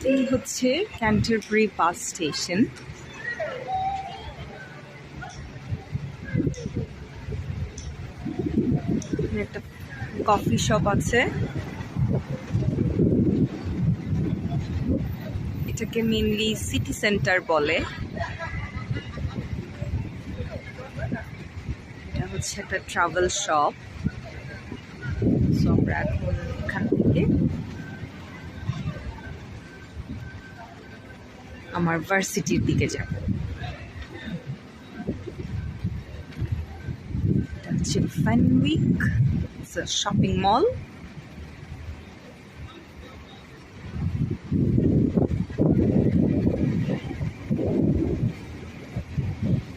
এই হচ্ছে Canterbury bus station. একটা কফি শপ আছে, এটাকে মেনলি সিটি সেন্টার বলে। এটা হচ্ছে একটা ট্রাভেল শপ। সো আমরা এখন এখান থেকে আমার ভার্সিটির দিকে যাব। এটা হচ্ছে Fenwick, it's a shopping mall.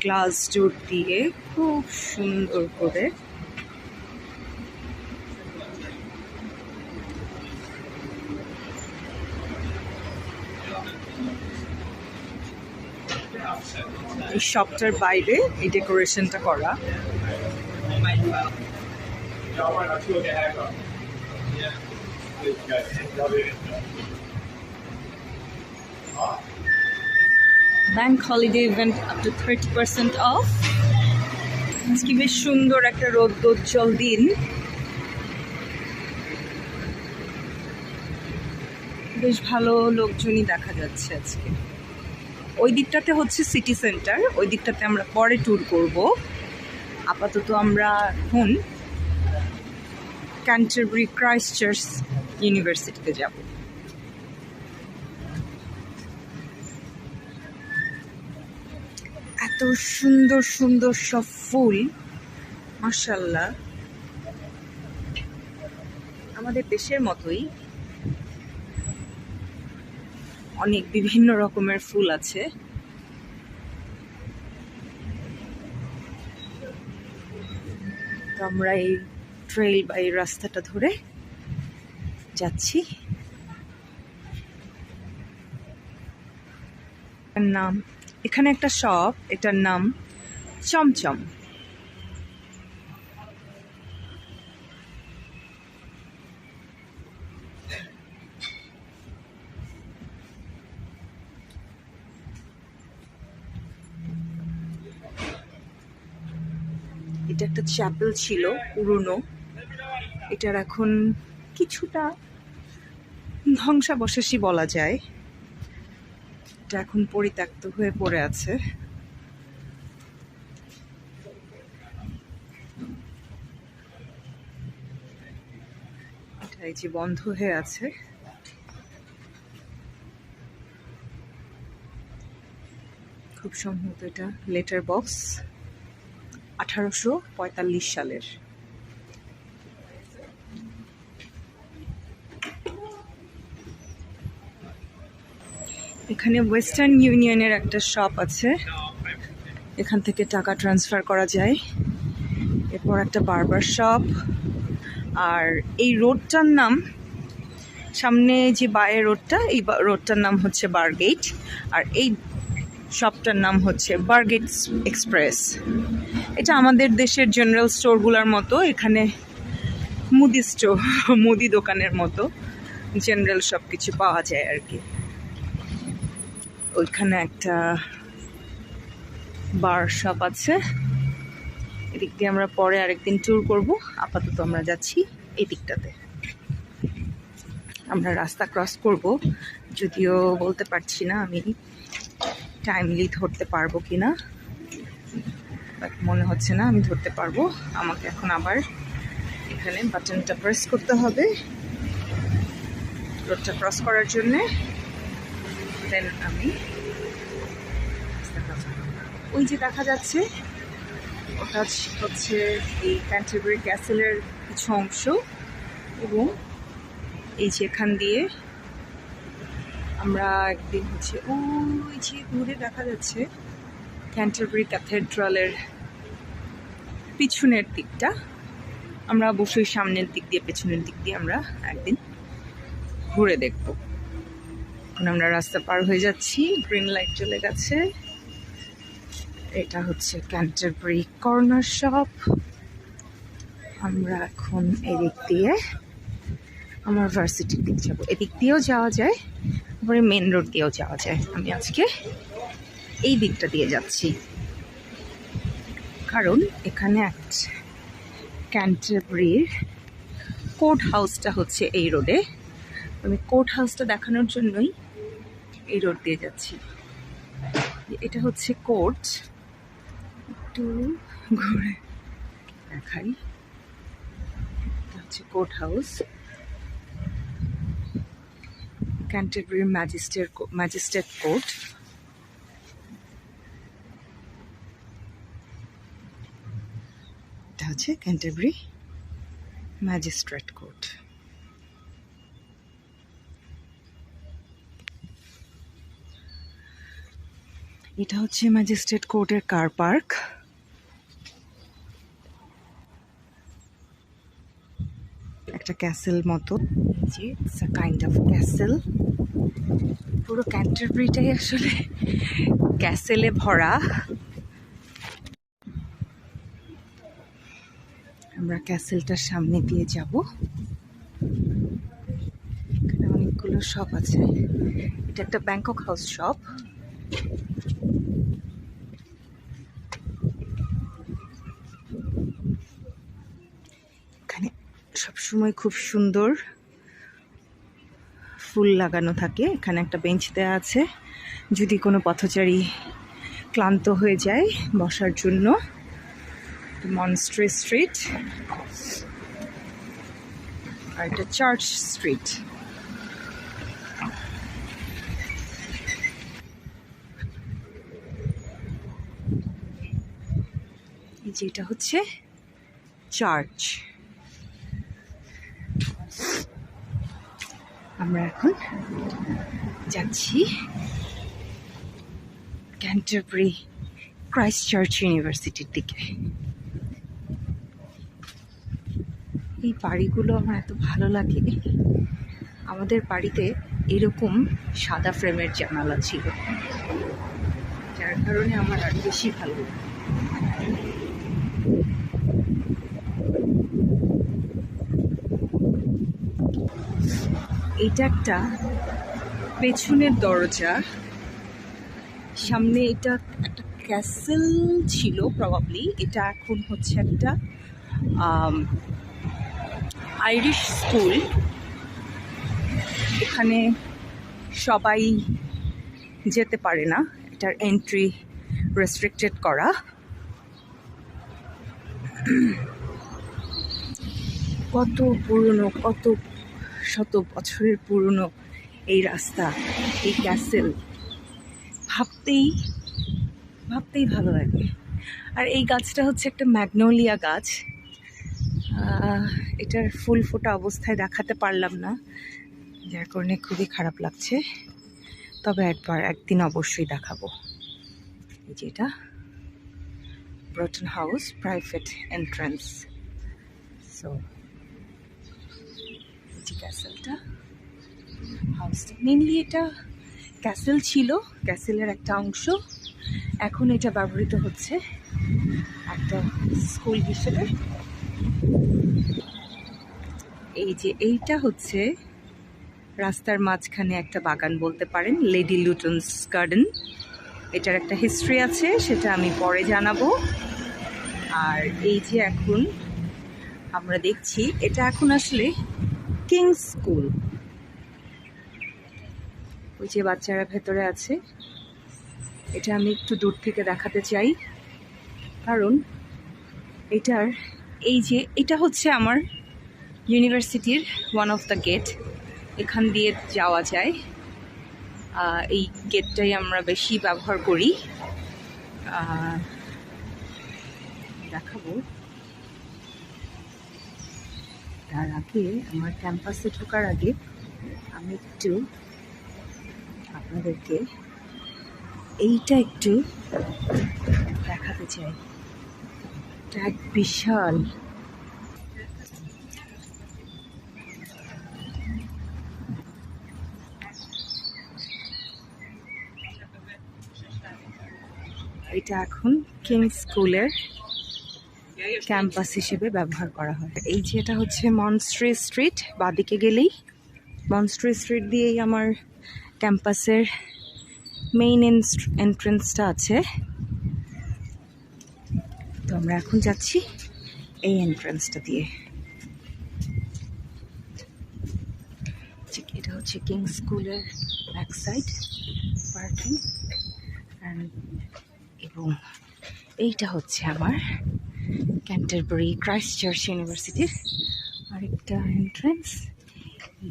Glass door দিয়ে খুব সুন্দর করে এই শপটার বাইরে এই ডেকোরেশনটা করা। Bank holiday event up to 30% of. আজকে বেশ সুন্দর একটা রৌদ্রোজ্জ্বল দিন। বেশ ভালো লোকজনই দেখা যাচ্ছে আজকে। ওই দিকটাতে হচ্ছে সিটি সেন্টার, ওই দিকটাতে আমরা পরে ট্যুর করব। আপাতত আমরা এখন ক্যান্টারবারি ক্রাইস্ট চার্চ ইউনিভার্সিটিতে যাব। এত সুন্দর সুন্দর সব ফুল, মাশাআল্লাহ। আমাদের দেশের মতোই অনেক বিভিন্ন রকমের ফুল আছে। তো আমরা এই ট্রেইল বা এই রাস্তাটা ধরে যাচ্ছি। নাম এখানে একটা শপ, এটার নাম চমচম। এটা একটা চ্যাপেল ছিল পুরনো, এটার এখন কিছুটা ধ্বংসাবশেষই বলা যায়। এটা এখন পরিত্যক্ত হয়ে পড়ে আছে। এটা এই যে বন্ধ হয়ে আছে। খুব সম্ভবত এটা লেটার বক্স, 1845 সালের। এখানে ওয়েস্টার্ন ইউনিয়নের একটা শপ আছে, এখান থেকে টাকা ট্রান্সফার করা যায়। এরপর একটা বারবার শপ। আর এই রোডটার নাম, সামনে যে বায়ের রোডটা, এই রোডটার নাম হচ্ছে বারগেট। আর এই শপটার নাম হচ্ছে বারগেট এক্সপ্রেস। এটা আমাদের দেশের জেনারেল স্টোরগুলোর মতো, এখানে মুদি স্টোর, মুদি দোকানের মতো জেনারেল সব কিছু পাওয়া যায় আর কি। ওইখানে একটা বার শপ আছে, এদিক দিয়ে আমরা পরে আরেকদিন ট্যুর করব। আপাতত আমরা যাচ্ছি এই দিকটাতে। আমরা রাস্তা ক্রস করব, যদিও বলতে পারছি না আমি টাইমলি ধরতে পারবো কিনা, বাট মনে হচ্ছে না আমি ধরতে পারবো। আমাকে এখন আবার এখানে বাটনটা প্রেস করতে হবে রোডটা ক্রস করার জন্যে। দেন আমি ওই যে দেখা যাচ্ছে ওটা হচ্ছে এই ক্যান্টারবারি ক্যাসেলের কিছু অংশ, এবং এই যে এখান দিয়ে আমরা একদিন হচ্ছে ওই যে দূরে দেখা যাচ্ছে ক্যান্টারবারি ক্যাথেড্রালের পিছনের দিকটা। আমরা অবশ্যই সামনের দিক দিয়ে পেছনের দিক দিয়ে আমরা একদিন ঘুরে দেখব। এখন আমরা রাস্তা পার হয়ে যাচ্ছি, গ্রিন লাইট চলে গেছে। এটা হচ্ছে ক্যান্টারবারি কর্নার শপ। আমরা এখন এদিক দিয়ে আমার ভার্সিটির দিক যাবো। এদিক দিয়েও যাওয়া যায়, তারপরে মেন রোড দিয়েও যাওয়া যায়। আমি আজকে এই দিকটা দিয়ে যাচ্ছি, কারণ এখানে ক্যান্টারবারির কোর্ট হাউসটা হচ্ছে এই রোডে। আমি কোর্ট হাউসটা দেখানোর জন্যই এই রোড দিয়ে যাচ্ছি। এটা হচ্ছে কোর্ট, একটু ঘুরে দেখাই। এটা হচ্ছে court house, Canterbury magistrate court. এটা হচ্ছে ক্যান্টারবারি ম্যাজিস্ট্রেট কোর্ট। এটা হচ্ছে ম্যাজিস্ট্রেট কোর্টের কার পার্ক। একটা ক্যাসেল মতো, যে it's a kind of castle. পুরো ক্যান্টারবারিটাই আসলে ক্যাসেলে ভরা। আমরা ক্যাসেলটার সামনে দিয়ে যাব। এখানে অনেকগুলো শপ আছে। এটা একটা ব্যাংকক হাউস শপ। এখানে সবসময় খুব সুন্দর ফুল লাগানো থাকে। এখানে একটা বেঞ্চ দেওয়া আছে, যদি কোনো পথচারী ক্লান্ত হয়ে যায় বসার জন্য। মনস্ট্রি স্ট্রিট, আর এটা চার্চ স্ট্রিট। যেটা হচ্ছে চার্চ। আমরা এখন যাচ্ছি ক্যান্টারবারি ক্রাইস্ট চার্চ ইউনিভার্সিটির দিকে। এই বাড়িগুলো আমার এত ভালো লাগে। আমাদের বাড়িতে এরকম সাদা ফ্রেমের জানালা ছিল, যার কারণে আমার আর বেশি ভালো লাগে। এটা একটা পেছনের দরজা, সামনে এটা একটা ক্যাসেল ছিল প্রবাবলি। এটা এখন হচ্ছে একটা আইরিশ স্কুল। এখানে সবাই যেতে পারে না, এটার এন্ট্রি রেস্ট্রিক্টেড করা। কত পুরনো, কত শত বছরের পুরনো এই রাস্তা, এই ক্যাসেল। ভাবতেই ভালো লাগে। আর এই গাছটা হচ্ছে একটা ম্যাগনোলিয়া গাছ। এটার ফুল ফোটা অবস্থায় দেখাতে পারলাম না, যার কারণে খুবই খারাপ লাগছে। তবে একদিন অবশ্যই দেখাবো। এই যে এটা Broughton house private entrance. So ক্যাসেলটা, হাউসটা মেনলি এটা ক্যাসেল ছিল, ক্যাসেলের একটা অংশ। এখন এটা ব্যবহৃত হচ্ছে একটা স্কুল হিসেবে। এই যে এইটা হচ্ছে রাস্তার মাঝখানে একটা বাগান বলতে পারেন, লেডি লুটনস গার্ডেন। এটার একটা হিস্ট্রি আছে, সেটা আমি পরে জানাবো। আর এই যে এখন আমরা দেখছি, এটা এখন আসলে কিংস স্কুল। ওই যে বাচ্চারা ভেতরে আছে, এটা আমি একটু দূর থেকে দেখাতে চাই, কারণ এটার এই যে এটা হচ্ছে আমার ইউনিভার্সিটির ওয়ান অফ দ্য গেট। এখান দিয়ে যাওয়া যায়। এই গেটটাই আমরা বেশি ব্যবহার করি। দেখাবো। তার আগে, আমার ক্যাম্পাসে ঢোকার আগে আমি একটু আপনাদেরকে এইটা একটু দেখাতে চাই। এটা এক বিশাল, এটা এখন কিংস স্কুলের ক্যাম্পাস হিসেবে ব্যবহার করা হয়। এই যে এটা হচ্ছে মনস্ট্রি স্ট্রিট, বাদিকে গেলেই মনস্ট্রি স্ট্রিট দিয়েই আমার ক্যাম্পাসের মেইন এন্ট্রেন্সটা আছে। তো আমরা এখন যাচ্ছি এই এন্ট্রেন্সটা দিয়ে। এটা হচ্ছে কিংস স্কুলের ব্যাক সাইড পার্কিং, এবং এইটা হচ্ছে আমার ক্যান্টারবারি ক্রাইস্ট চার্চ ইউনিভার্সিটির আরেকটা এন্ট্রেন্স।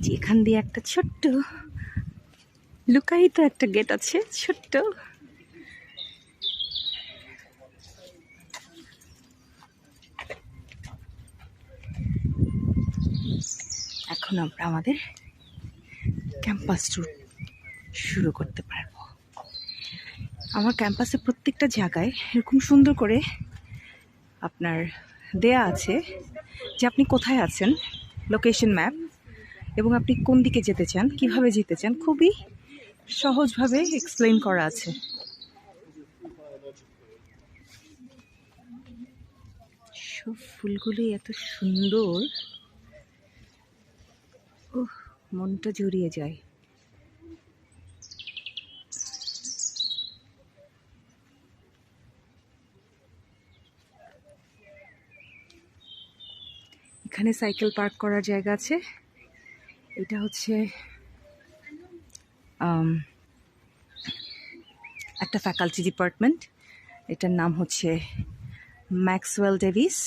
যে এখান দিয়ে একটা ছোট্ট লুকায়িত একটা গেট আছে, ছোট্ট। এখন আমরা আমাদের ক্যাম্পাস ট্যুর শুরু করতে পারবো। আমার ক্যাম্পাসে প্রত্যেকটা জায়গায় এরকম সুন্দর করে আপনার দেয়া আছে যে আপনি কোথায় আছেন, লোকেশন ম্যাপ, এবং আপনি কোন দিকে যেতে চান, কিভাবে যেতে চান, খুবই সহজভাবে এক্সপ্লেন করা আছে। সব ফুলগুলি এত সুন্দর, ওহ, মনটা জুড়িয়ে যায়। এখানে সাইকেল পার্ক করার জায়গা আছে। এটা হচ্ছে একটা ফ্যাকাল্টি ডিপার্টমেন্ট, এটার নাম হচ্ছে ম্যাক্সওয়েল ডেভিস।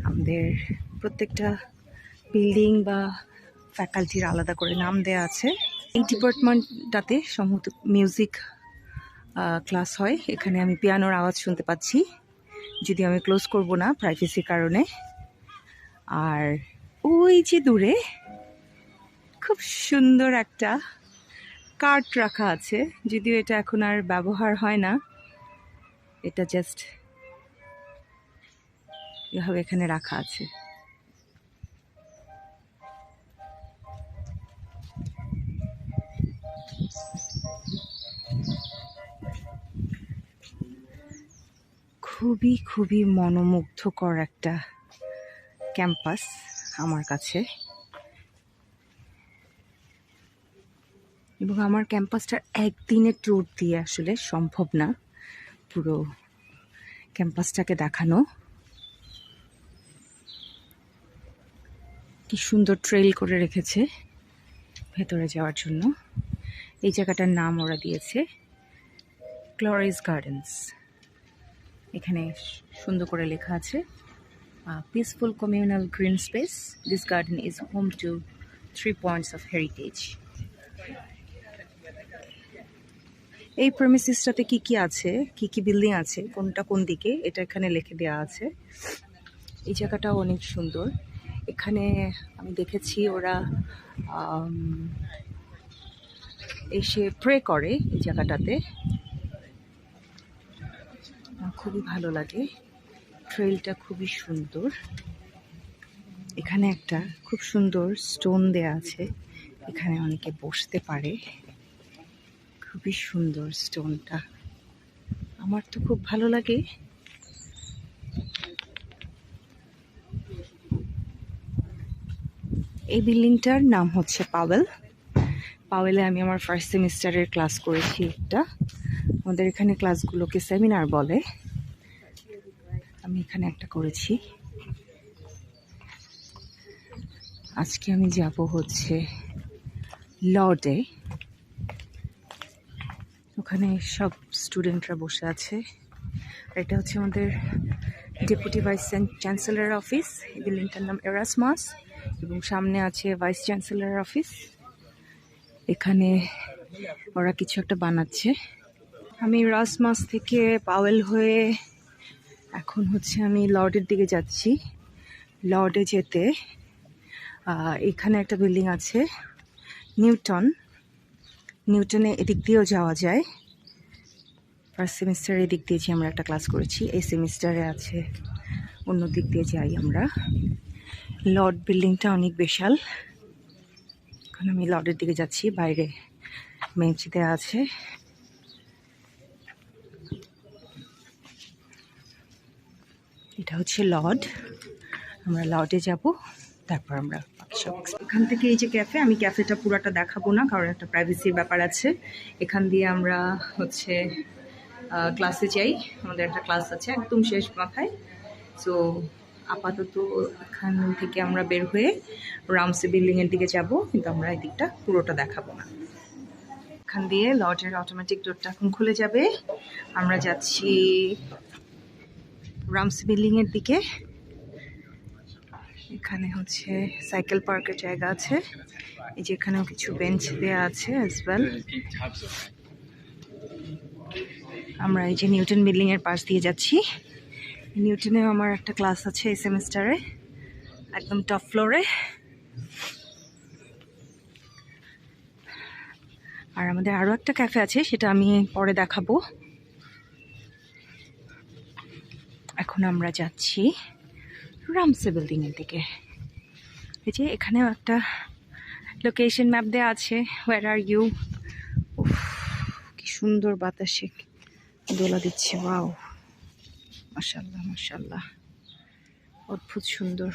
আমাদের প্রত্যেকটা বিল্ডিং বা ফ্যাকাল্টির আলাদা করে নাম দেওয়া আছে। এই ডিপার্টমেন্টটাতে সম্ভবত মিউজিক ক্লাস হয়। এখানে আমি পিয়ানোর আওয়াজ শুনতে পাচ্ছি, যদি আমি ক্লোজ করব না প্রাইভেসির কারণে। আর ওই যে দূরে খুব সুন্দর একটা কার্ট রাখা আছে, যদিও এটা এখন আর ব্যবহার হয় না, এটা জাস্ট এভাবে এখানে রাখা আছে। খুবই খুবই মনোমুগ্ধকর একটা ক্যাম্পাস আমার কাছে, এবং আমার ক্যাম্পাসটা একদিনের ট্যুর দিয়ে আসলে সম্ভব না পুরো ক্যাম্পাসটাকে দেখানো। কি সুন্দর ট্রেল করে রেখেছে ভেতরে যাওয়ার জন্য। এই জায়গাটার নাম ওরা দিয়েছে গ্লোরিয়াস গার্ডেন্স। এখানে সুন্দর করে লেখা আছে peaceful communal green space, this garden is home to 3 points of heritage. এই প্রেমিসিসটাতে কি কি আছে, কি কি বিল্ডিং আছে, কোনটা কোন দিকে, এটা এখানে লিখে দেওয়া আছে। এই জায়গাটাও অনেক সুন্দর। এখানে আমি দেখেছি ওরা এসে প্রে করে এই জায়গাটাতে, খুবই ভালো লাগে। ট্রেলটা খুবই সুন্দর। এখানে একটা খুব সুন্দর স্টোন দেয়া আছে, এখানে অনেকে বসতে পারে। খুবই সুন্দর স্টোনটা, আমার তো খুব ভালো লাগে। এই বিল্ডিংটার নাম হচ্ছে পাওয়েল। পাওয়েলে আমি আমার ফার্স্ট সেমিস্টারের ক্লাস করেছি একটা। আমাদের এখানে ক্লাসগুলোকে সেমিনার বলে, আমি এখানে একটা করেছি। আজকে আমি যাব হচ্ছে লর্ডে, ওখানে সব স্টুডেন্টরা বসে আছে। এটা হচ্ছে আমাদের ডেপুটি ভাইস চ্যান্সেলর অফিস। এই বিল্ডিংটার নাম এরাসমাস, এবং সামনে আছে ভাইস চ্যান্সেলর অফিস। এখানে ওরা কিছু একটা বানাচ্ছে। আমি এরাসমাস থেকে পাওয়েল হয়ে এখন হচ্ছে আমি লর্ডের দিকে যাচ্ছি। লর্ডে যেতে এখানে একটা বিল্ডিং আছে নিউটনে, এদিক দিয়েও যাওয়া যায়। ফার্স্ট সেমিস্টারে এদিক দিয়ে আমরা একটা ক্লাস করেছি, এই সেমিস্টারে আছে অন্য দিক দিয়ে যাই আমরা। লর্ড বিল্ডিংটা অনেক বিশাল। এখন আমি লর্ডের দিকে যাচ্ছি, বাইরে বেঞ্চ দেওয়া আছে। এটা হচ্ছে লর্ড, আমরা লর্ডে যাব, তারপর আমরা এখান থেকে এই যে ক্যাফে, আমি ক্যাফেটা পুরাটা দেখাবো না কারণ একটা প্রাইভেসির ব্যাপার আছে। এখান দিয়ে আমরা হচ্ছে ক্লাসে যাই, আমাদের একটা ক্লাস আছে একদম শেষ মাথায়। সো আপাতত এখান থেকে আমরা বের হয়ে রামসে বিল্ডিংয়ের দিকে যাব, কিন্তু আমরা এই দিকটা পুরোটা দেখাবো না। এখান দিয়ে লজের অটোমেটিক ডোরটা এখন খুলে যাবে। আমরা যাচ্ছি রামসে বিল্ডিংয়ের দিকে। এখানে হচ্ছে সাইকেল পার্কের জায়গা আছে, এই যে এখানেও কিছু বেঞ্চ দেওয়া আছে অ্যাজ ওয়েল। আমরা এই যে নিউটন বিল্ডিংয়ের পাশ দিয়ে যাচ্ছি। নিউটনেও আমার একটা ক্লাস আছে এই সেমিস্টারে, একদম টপ ফ্লোরে। আর আমাদের আরও একটা ক্যাফে আছে, সেটা আমি পরে দেখাবো। এখন আমরা যাচ্ছি রামসে বিল্ডিংয়ের দিকে। এই যে এখানেও একটা লোকেশন ম্যাপ দেওয়া আছে, হোয়ার আর ইউ। কি সুন্দর বাতাসে দোলা দিচ্ছে, ওয়াও, মাশাআল্লাহ মাশাআল্লাহ, অদ্ভুত সুন্দর।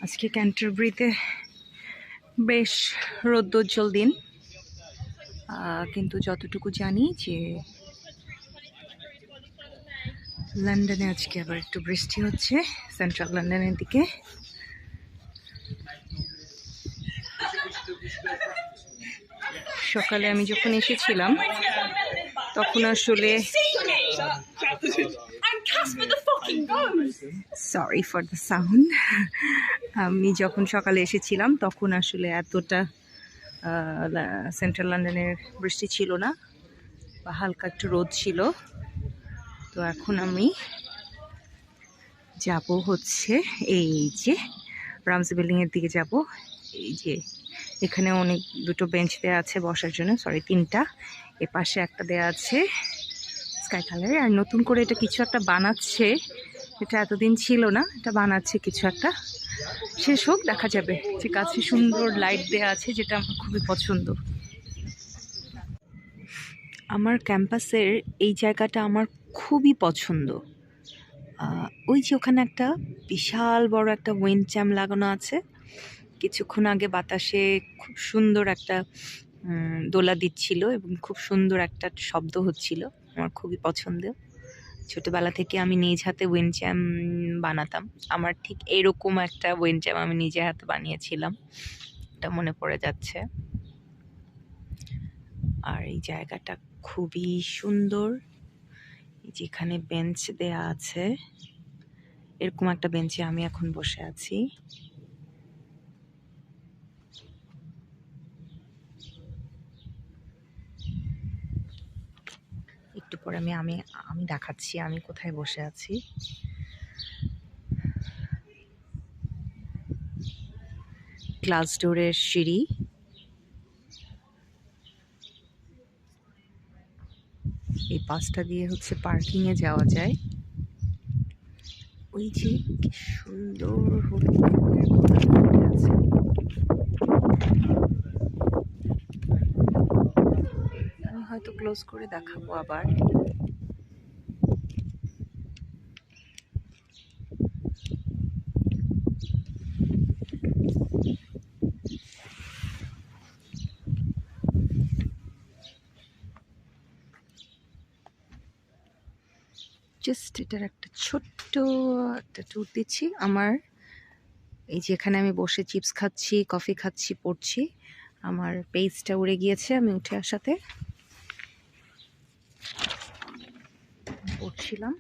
আজকে ক্যান্টারবারিতে বেশ রৌদ্রোজ্জ্বল দিন, কিন্তু যতটুকু জানি যে লন্ডনে আজকে আবার একটু বৃষ্টি হচ্ছে, সেন্ট্রাল লন্ডনের দিকে। সকালে আমি যখন এসেছিলাম তখন আসলে সরি ফর দ্য সাউন্ড, আমি যখন সকালে এসেছিলাম তখন আসলে এতটা সেন্ট্রাল লন্ডনের বৃষ্টি ছিল না, বা হালকা একটু রোদ ছিল। তো এখন আমি যাব হচ্ছে এই যে রামসে বিল্ডিংয়ের দিকে যাব। এই যে এখানে অনেক দুটো বেঞ্চ দেওয়া আছে বসার জন্য, সরি তিনটা, এ পাশে একটা দেওয়া আছে স্কাই কালারের। আর নতুন করে এটা কিছু একটা বানাচ্ছে, এটা এতদিন ছিল না, এটা বানাচ্ছে কিছু একটা, শেষ হোক দেখা যাবে। যে কাছে সুন্দর লাইট দেওয়া আছে, যেটা আমার খুবই পছন্দ। আমার ক্যাম্পাসের এই জায়গাটা আমার খুবই পছন্দ। ওই যে ওখানে একটা বিশাল বড় একটা উইন্ড চ্যাম লাগানো আছে, কিছুক্ষণ আগে বাতাসে খুব সুন্দর একটা দোলা দিচ্ছিল এবং খুব সুন্দর একটা শব্দ হচ্ছিল, আমার খুবই পছন্দ। ছোটবেলা থেকে আমি নিজ হাতে উইন্ড চ্যাম বানাতাম, আমার ঠিক এরকম একটা উইন্ড চ্যাম আমি নিজে হাতে বানিয়েছিলাম, এটা মনে পড়ে যাচ্ছে। আর এই জায়গাটা খুবই সুন্দর, যেখানে বেঞ্চ দেয়া আছে, এরকম একটা বেঞ্চে আমি এখন বসে আছি। একটু পরে আমি আমি আমি দেখাচ্ছি আমি কোথায় বসে আছি। গ্লাস ডোরের সিঁড়ি, এই পাশটা দিয়ে হচ্ছে পার্কিংয়ে যাওয়া যায়। ওই যে কি সুন্দর হলুদ আছে, আমি হয়তো ক্লোজ করে দেখাবো আবার। জাস্ট এটার একটা ছোট্ট একটা ট্যুর দিচ্ছি। আমার এই যে এখানে আমি বসে চিপস খাচ্ছি, কফি খাচ্ছি, পড়ছি, আমার পেজটা উড়ে গিয়েছে, আমি উঠে আসাতে পড়ছিলাম।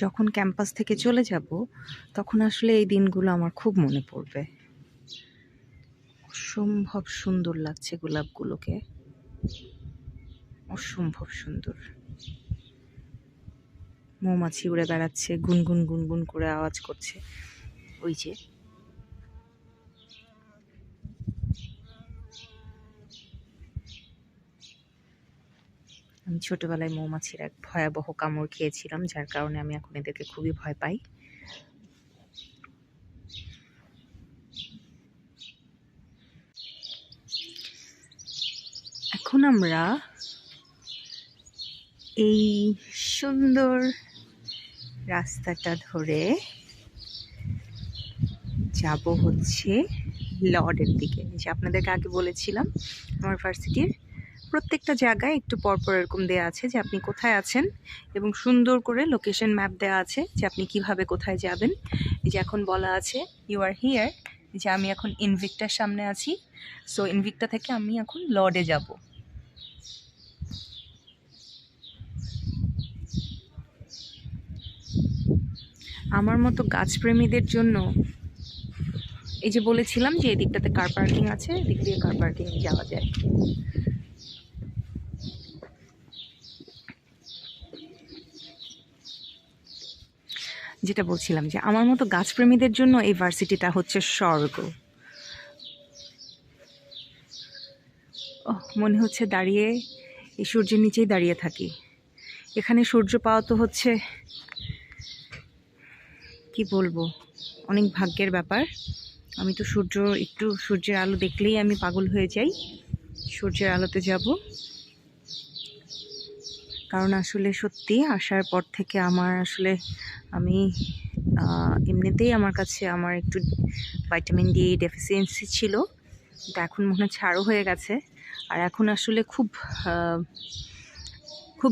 যখন ক্যাম্পাস থেকে চলে যাব তখন আসলে এই দিনগুলো আমার খুব মনে পড়বে। অসম্ভব সুন্দর লাগছে গোলাপগুলোকে, অসম্ভব সুন্দর। মৌমাছি উড়ে বেড়াচ্ছে, গুনগুন গুনগুন করে আওয়াজ করছে। ওই যে আমি ছোটবেলায় মৌমাছির এক ভয়াবহ কামড় খেয়েছিলাম, যার কারণে আমি এখন এদেরকে খুবই ভয় পাই। এখন আমরা এই সুন্দর রাস্তাটা ধরে যাব হচ্ছে লর্ডের দিকে। যে আপনাদেরকে আগে বলেছিলাম, আমার ভার্সিটির প্রত্যেকটা জায়গায় একটু পরপর এরকম দেওয়া আছে যে আপনি কোথায় আছেন, এবং সুন্দর করে লোকেশন ম্যাপ দেওয়া আছে যে আপনি কিভাবে কোথায় যাবেন। এই যে এখন বলা আছে ইউ আর হিয়ার, যে আমি এখন ইনভিক্টার সামনে আছি। সো ইনভিক্টা থেকে আমি এখন লর্ডে যাব। আমার মতো গাছপ্রেমীদের জন্য এই যে বলেছিলাম যে এদিকটাতে কার পার্কিং আছে, এদিক দিয়ে কার পার্কিং যাওয়া যায়। যেটা বলছিলাম যে আমার মতো গাছপ্রেমীদের জন্য এই ভার্সিটিটা হচ্ছে স্বর্গ। মনে হচ্ছে দাঁড়িয়ে এই সূর্যের নিচেই দাঁড়িয়ে থাকি। এখানে সূর্য পাওয়া তো হচ্ছে কি বলবো, অনেক ভাগ্যের ব্যাপার। আমি তো একটু সূর্যের আলো দেখলেই আমি পাগল হয়ে যাই। সূর্যের আলোতে যাব, কারণ আসলে সত্যি আসার পর থেকে আমি এমনিতেই আমার কাছে আমার একটু ভাইটামিন ডি ডেফিসিয়েন্সি ছিল, কিন্তু এখন মনে হচ্ছে আরও হয়ে গেছে। আর এখন আসলে খুব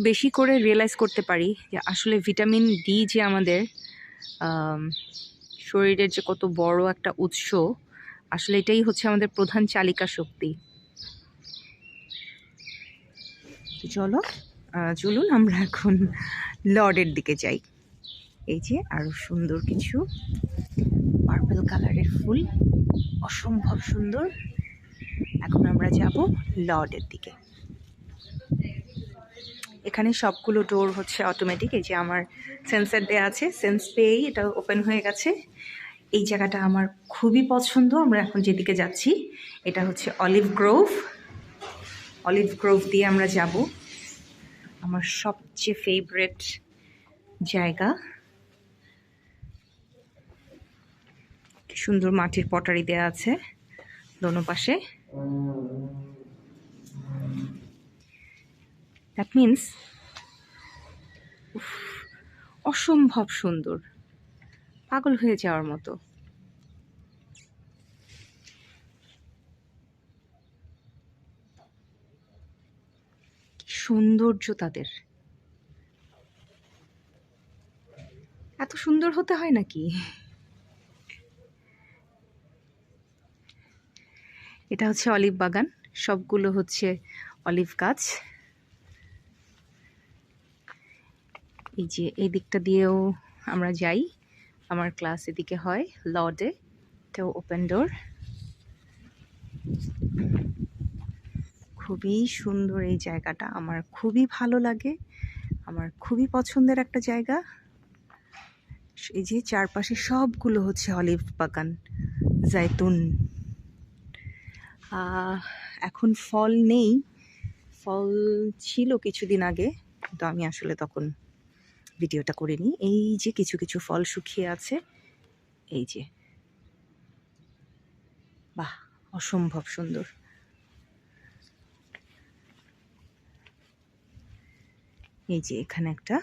বেশি করে রিয়েলাইজ করতে পারি যে আসলে ভিটামিন ডি যে আমাদের শরীরের যে কত বড় একটা উৎস, আসলে এটাই হচ্ছে আমাদের প্রধান চালিকা শক্তি। চলুন আমরা এখন লর্ডের দিকে যাই। এই যে আরো সুন্দর কিছু পার্পল কালারের ফুল, অসম্ভব সুন্দর। এখন আমরা যাব লর্ডের দিকে। এখানে সবগুলো ডোর হচ্ছে অটোমেটিক। এই যে আমার সেন্সার দেওয়া আছে, সেন্স পেয়েই এটা ওপেন হয়ে গেছে। এই জায়গাটা আমার খুবই পছন্দ। আমরা এখন যেদিকে যাচ্ছি এটা হচ্ছে অলিভ গ্রোভ দিয়ে আমরা যাব। আমার সবচেয়ে ফেভারিট জায়গা। সুন্দর মাটির পটারি দেওয়া আছে দোনো পাশে। দ্যাট মিনস অসম্ভব সুন্দর, পাগল হয়ে যাওয়ার মতো। সৌন্দর্য তাদের এত সুন্দর হতে হয় নাকি? এটা হচ্ছে অলিভ বাগান, সবগুলো হচ্ছে অলিভ গাছ। এই যে এই দিকটা দিয়েও আমরা যাই, আমার ক্লাস এদিকে হয় লর্ডে। এটাও ওপেন ডোর। খুবই সুন্দর এই জায়গাটা, আমার খুবই ভালো লাগে, আমার খুবই পছন্দের একটা জায়গা। এই যে চারপাশে সবগুলো হচ্ছে অলিভ বাগান, জাইতুন। এখন ফল নেই, ফল ছিল কিছুদিন আগে, কিন্তু আমি আসলে তখন ভিডিওটা করিনি। এই যে কিছু কিছু ফল শুকিয়ে আছে, এই যে বাহ, অসম্ভব সুন্দর। এই যে এখানে একটা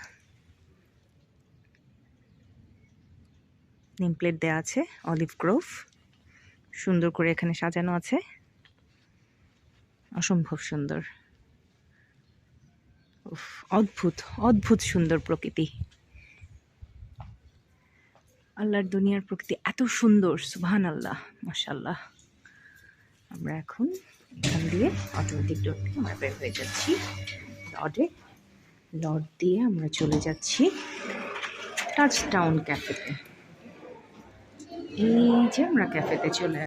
নেম প্লেট দেওয়া আছে, অলিভ গ্রোভ, সুন্দর করে এখানে সাজানো আছে, অসম্ভব সুন্দর। অদ্ভুত অদ্ভুত সুন্দর প্রকৃতি। আল্লাহর দুনিয়ার প্রকৃতি এত সুন্দর, সুবহানাল্লাহ, মাশাআল্লাহ। আমরা এখন এখান দিয়ে অটোমেটিক ডোর দিয়ে আমরা বের হয়ে যাচ্ছি লর্ড দিয়ে আমরা চলে যাচ্ছি টাচটাউন ক্যাফেতে। এই যে আমরা ক্যাফেতে চলে